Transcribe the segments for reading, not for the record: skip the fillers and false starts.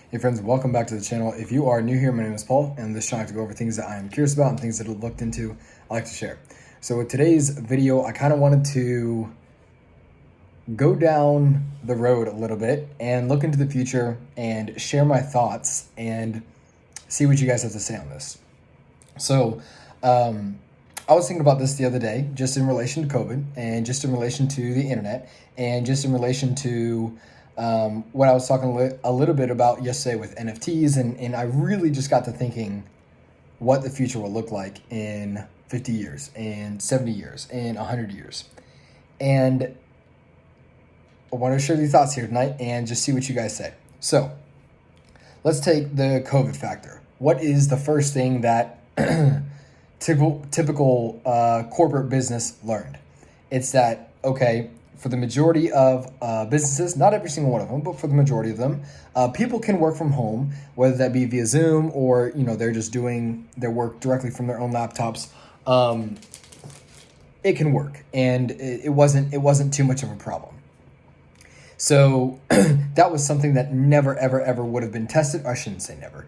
Hey friends, welcome back to the channel. If you are new here, my name is Paul, and this channel I like to go over things that I am curious about and things that I've looked into, I like to share. So with today's video, I kind of wanted to go down the road a little bit and look into the future and share my thoughts and see what you guys have to say on this. So I was thinking about this the other day, just in relation to COVID and just in relation to the internet and just in relation to what I was talking a little bit about yesterday with NFTs. And I really just got to thinking what the future will look like in 50 years, in 70 years, in 100 years. And I want to share these thoughts here tonight and just see what you guys say. So let's take the COVID factor. What is the first thing that typical corporate business learned? It's that, okay, for the majority of businesses, not every single one of them, but for the majority of them, people can work from home, whether that be via Zoom or they're just doing their work directly from their own laptops. It can work, and it wasn't too much of a problem. So that was something that never, ever, ever would have been tested. I shouldn't say never.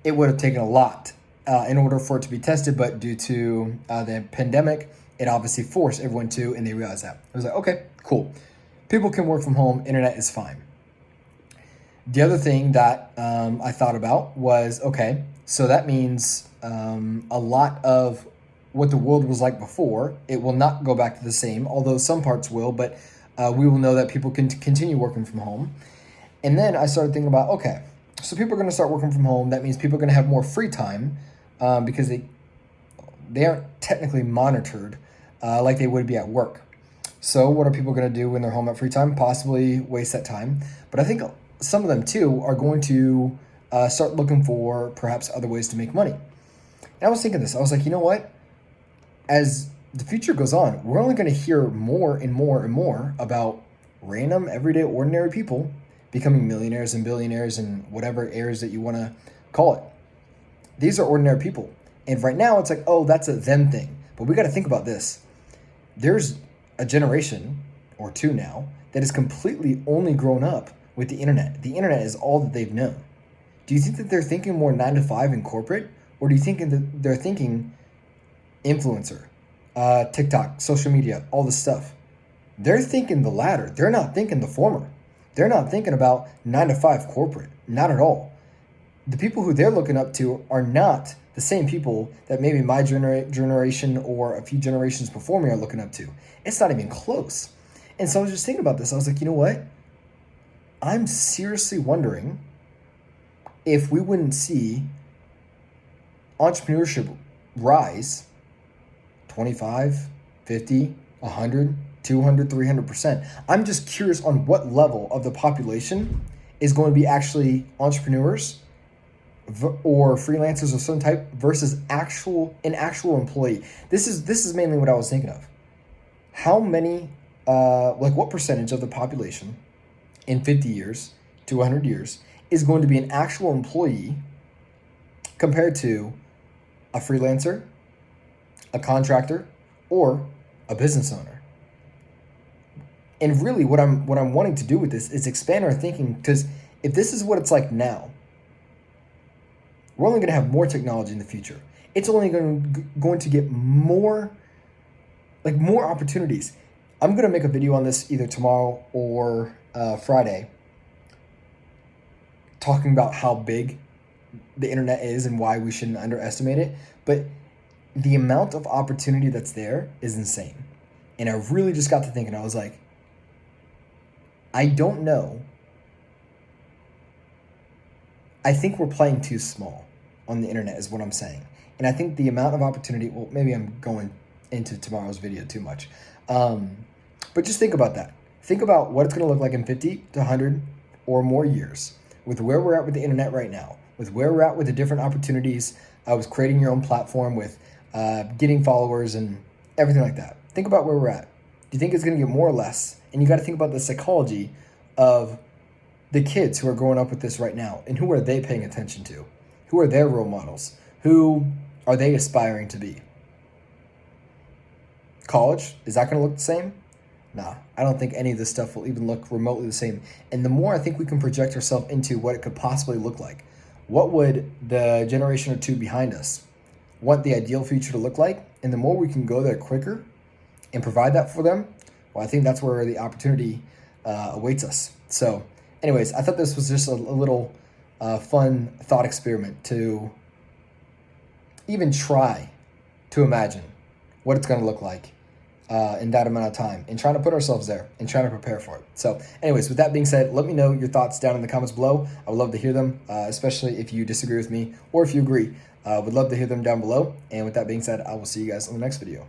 It would have taken a lot in order for it to be tested, but due to the pandemic, it obviously forced everyone to, and they realized that. It was like, okay, cool. People can work from home, internet is fine. The other thing that I thought about was, okay, so that means a lot of what the world was like before, it will not go back to the same, although some parts will, but we will know that people can continue working from home. And then I started thinking about, okay, so people are going to start working from home. That means people are going to have more free time because they aren't technically monitored like they would be at work. So what are people going to do when they're home at free time? Possibly waste that time. But I think some of them too are going to start looking for perhaps other ways to make money. And I was thinking this. I was like, you know what? As the future goes on, we're only going to hear more and more and more about random, everyday, ordinary people becoming millionaires and billionaires and whatever areas that you want to call it. These are ordinary people. And right now it's like, oh, that's a them thing. But we got to think about this. There's a generation or two now that is completely only grown up with the internet. The internet is all that they've known. Do you think that they're thinking more 9 to 5 in corporate? Or do you think that they're thinking influencer, TikTok, social media, all this stuff? They're thinking the latter. They're not thinking the former. They're not thinking about 9 to 5 corporate. Not at all. The people who they're looking up to are not the same people that maybe my generation or a few generations before me are looking up to. It's not even close. And so I was just thinking about this. I was like, you know what? I'm seriously wondering if we wouldn't see entrepreneurship rise 25, 50, 100, 200, 300%. I'm just curious on what level of the population is going to be actually entrepreneurs or freelancers of some type versus an actual employee. This is mainly what I was thinking of. How many, what percentage of the population in 50 years to 100 years is going to be an actual employee compared to a freelancer, a contractor, or a business owner? And really what I'm wanting to do with this is expand our thinking, because if this is what it's like now, we're only going to have more technology in the future. It's only going to get more opportunities. I'm going to make a video on this either tomorrow or Friday, talking about how big the internet is and why we shouldn't underestimate it. But the amount of opportunity that's there is insane. And I really just got to thinking, I was like, I don't know. I think we're playing too small on the internet is what I'm saying. And I think the amount of opportunity, well, maybe I'm going into tomorrow's video too much. But just think about that. Think about what it's going to look like in 50 to 100 or more years with where we're at with the internet right now, with where we're at with the different opportunities, with creating your own platform, with getting followers and everything like that. Think about where we're at. Do you think it's going to get more or less? And you got to think about the psychology of the kids who are growing up with this right now, and who are they paying attention to? Who are their role models? Who are they aspiring to be? College, is that going to look the same? Nah, I don't think any of this stuff will even look remotely the same. And the more I think we can project ourselves into what it could possibly look like, what would the generation or two behind us want the ideal future to look like, and the more we can go there quicker and provide that for them, well, I think that's where the opportunity awaits us. So, anyways, I thought this was just a little fun thought experiment to even try to imagine what it's going to look like in that amount of time, and trying to put ourselves there and trying to prepare for it. So anyways, with that being said, let me know your thoughts down in the comments below. I would love to hear them, especially if you disagree with me or if you agree. Would love to hear them down below. And with that being said, I will see you guys on the next video.